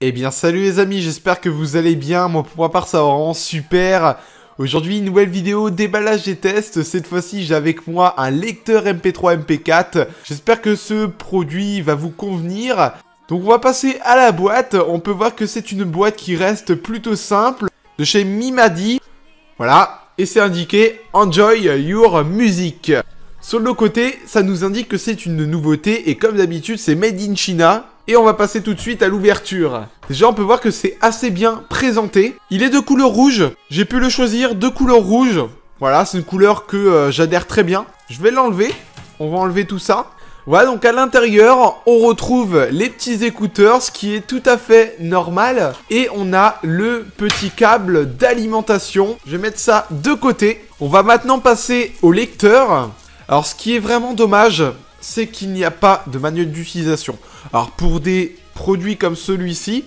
Eh bien salut les amis, j'espère que vous allez bien, moi pour ma part ça va vraiment super. Aujourd'hui une nouvelle vidéo déballage et tests, cette fois-ci j'ai avec moi un lecteur MP3 MP4. J'espère que ce produit va vous convenir. Donc on va passer à la boîte, on peut voir que c'est une boîte qui reste plutôt simple, de chez Mimadi. Voilà, et c'est indiqué Enjoy Your Music. Sur le côté, ça nous indique que c'est une nouveauté et comme d'habitude c'est Made in China. Et on va passer tout de suite à l'ouverture. Déjà, on peut voir que c'est assez bien présenté. Il est de couleur rouge. J'ai pu le choisir de couleur rouge. Voilà, c'est une couleur que j'adhère très bien. Je vais l'enlever. On va enlever tout ça. Voilà, donc à l'intérieur, on retrouve les petits écouteurs, ce qui est tout à fait normal. Et on a le petit câble d'alimentation. Je vais mettre ça de côté. On va maintenant passer au lecteur. Alors, ce qui est vraiment dommage, c'est qu'il n'y a pas de manuel d'utilisation. Alors pour des produits comme celui-ci,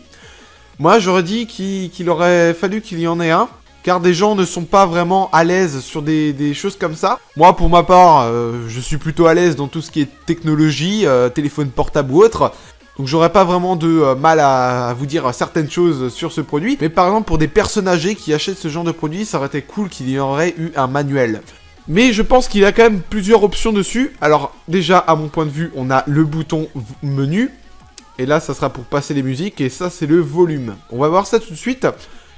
moi j'aurais dit qu'il aurait fallu qu'il y en ait un, car des gens ne sont pas vraiment à l'aise sur des choses comme ça. Moi pour ma part, je suis plutôt à l'aise dans tout ce qui est technologie, téléphone portable ou autre. Donc j'aurais pas vraiment de mal à vous dire certaines choses sur ce produit. Mais par exemple pour des personnes âgées qui achètent ce genre de produit, ça aurait été cool qu'il y aurait eu un manuel. Mais je pense qu'il y a quand même plusieurs options dessus. Alors déjà, à mon point de vue, on a le bouton menu. Et là, ça sera pour passer les musiques. Et ça, c'est le volume. On va voir ça tout de suite.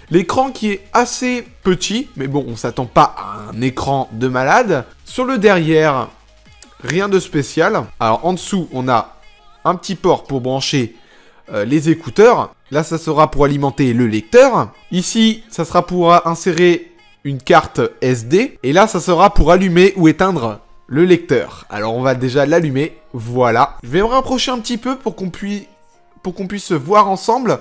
L'écran qui est assez petit. Mais bon, on s'attend pas à un écran de malade. Sur le derrière, rien de spécial. Alors en dessous, on a un petit port pour brancher les écouteurs. Là, ça sera pour alimenter le lecteur. Ici, ça sera pour insérer une carte SD. Et là, ça sera pour allumer ou éteindre le lecteur. Alors, on va déjà l'allumer. Voilà. Je vais me rapprocher un petit peu pour qu'on puisse voir ensemble.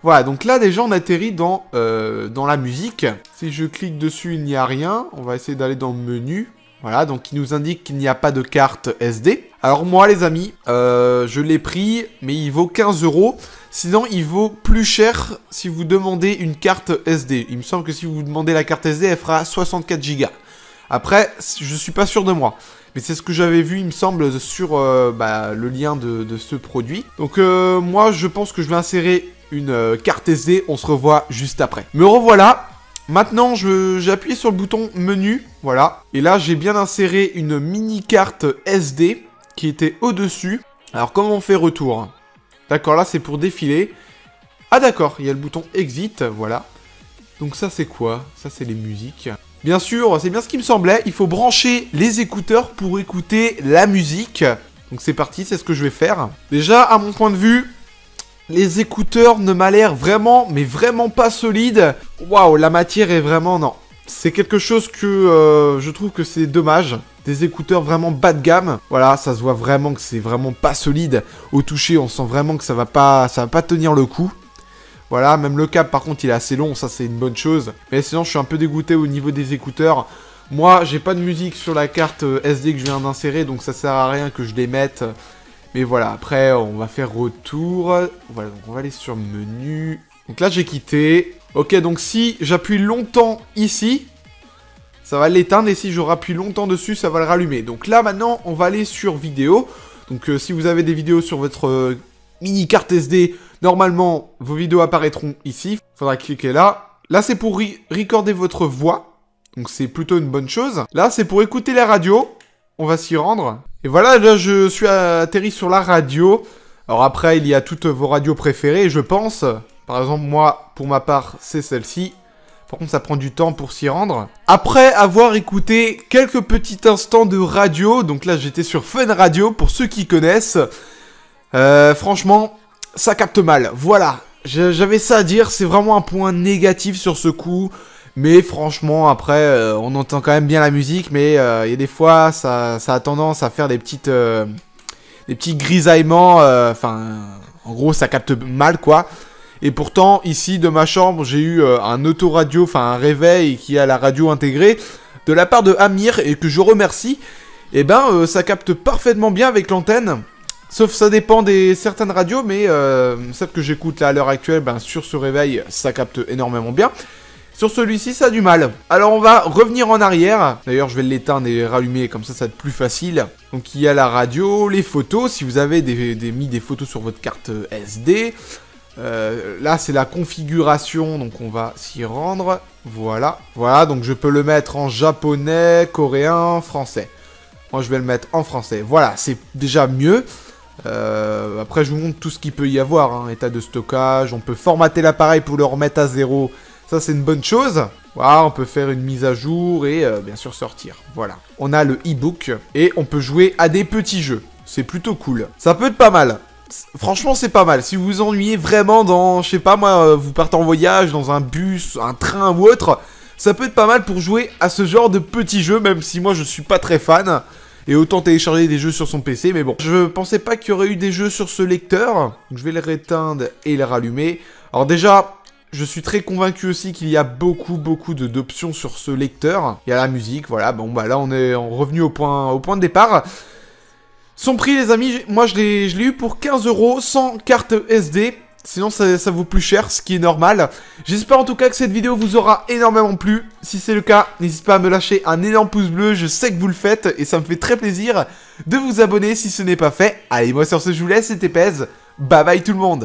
Voilà, donc là, déjà, on atterrit dans la musique. Si je clique dessus, il n'y a rien. On va essayer d'aller dans le menu. Voilà, donc il nous indique qu'il n'y a pas de carte SD. Alors moi, les amis, je l'ai pris, mais il vaut 15 €. Sinon, il vaut plus cher si vous demandez une carte SD. Il me semble que si vous demandez la carte SD, elle fera 64 Go. Après, je suis pas sûr de moi. Mais c'est ce que j'avais vu, il me semble, sur le lien de ce produit. Donc moi, je pense que je vais insérer une carte SD. On se revoit juste après. Me revoilà. Maintenant, j'ai appuyé sur le bouton menu. Voilà. Et là, j'ai bien inséré une mini carte SD qui était au-dessus. Alors, comment on fait retour ? D'accord, là, c'est pour défiler. Ah, d'accord, il y a le bouton exit, voilà. Donc ça, c'est quoi? Ça, c'est les musiques. Bien sûr, c'est bien ce qui me semblait. Il faut brancher les écouteurs pour écouter la musique. Donc c'est parti, c'est ce que je vais faire. Déjà, à mon point de vue, les écouteurs ne m'a l'air vraiment, mais vraiment pas solides. Waouh, la matière est vraiment... Non. C'est quelque chose que je trouve que c'est dommage. Des écouteurs vraiment bas de gamme. Voilà, ça se voit vraiment que c'est vraiment pas solide. Au toucher, on sent vraiment que ça va pas tenir le coup. Voilà, même le câble, par contre, il est assez long. Ça, c'est une bonne chose. Mais sinon, je suis un peu dégoûté au niveau des écouteurs. Moi, j'ai pas de musique sur la carte SD que je viens d'insérer. Donc, ça sert à rien que je les mette. Mais voilà, après, on va faire retour. Voilà, donc on va aller sur menu. Donc là, j'ai quitté. Ok, donc si j'appuie longtemps ici, ça va l'éteindre. Et si je rappuie longtemps dessus, ça va le rallumer. Donc là, maintenant, on va aller sur vidéo. Donc si vous avez des vidéos sur votre mini carte SD, normalement, vos vidéos apparaîtront ici. Il faudra cliquer là. Là, c'est pour recorder votre voix. Donc c'est plutôt une bonne chose. Là, c'est pour écouter la radio. On va s'y rendre. Et voilà, là, je suis atterri sur la radio. Alors après, il y a toutes vos radios préférées, je pense. Par exemple, moi, pour ma part, c'est celle-ci. Par contre, ça prend du temps pour s'y rendre. Après avoir écouté quelques petits instants de radio, donc là, j'étais sur Fun Radio, pour ceux qui connaissent. Franchement, ça capte mal. Voilà, j'avais ça à dire. C'est vraiment un point négatif sur ce coup. Mais franchement, après, on entend quand même bien la musique. Mais il y a des fois, ça a tendance à faire des petits grisaillements. En gros, ça capte mal, quoi. Et pourtant, ici, de ma chambre, j'ai eu un autoradio, enfin un réveil qui a la radio intégrée de la part de Amir et que je remercie. Et ben, ça capte parfaitement bien avec l'antenne. Sauf ça dépend des certaines radios, mais celle que j'écoute là à l'heure actuelle, ben, sur ce réveil, ça capte énormément bien. Sur celui-ci, ça a du mal. Alors, on va revenir en arrière. D'ailleurs, je vais l'éteindre et rallumer, comme ça va être plus facile. Donc, il y a la radio, les photos, si vous avez mis des photos sur votre carte SD. Là, c'est la configuration, donc on va s'y rendre. Voilà. Voilà, donc je peux le mettre en japonais, coréen, français. Moi, je vais le mettre en français. Voilà, c'est déjà mieux. Après, je vous montre tout ce qu'il peut y avoir. Hein. État de stockage, on peut formater l'appareil pour le remettre à 0. Ça, c'est une bonne chose. Voilà, on peut faire une mise à jour et bien sûr sortir. Voilà. On a le e-book et on peut jouer à des petits jeux. C'est plutôt cool. Ça peut être pas mal. Franchement, c'est pas mal. Si vous vous ennuyez vraiment dans, je sais pas moi, vous partez en voyage, dans un bus, un train ou autre, ça peut être pas mal pour jouer à ce genre de petits jeux, même si moi, je suis pas très fan. Et autant télécharger des jeux sur son PC, mais bon. Je pensais pas qu'il y aurait eu des jeux sur ce lecteur. Donc, je vais le réteindre et le rallumer. Alors déjà, je suis très convaincu aussi qu'il y a beaucoup d'options sur ce lecteur. Il y a la musique, voilà. Bon, bah là, on est revenu au point de départ. Son prix, les amis, moi je l'ai eu pour 15 € sans carte SD. Sinon, ça vaut plus cher, ce qui est normal. J'espère en tout cas que cette vidéo vous aura énormément plu. Si c'est le cas, n'hésitez pas à me lâcher un énorme pouce bleu. Je sais que vous le faites et ça me fait très plaisir de vous abonner si ce n'est pas fait. Allez, moi sur ce, je vous laisse, c'était Pez. Bye bye tout le monde.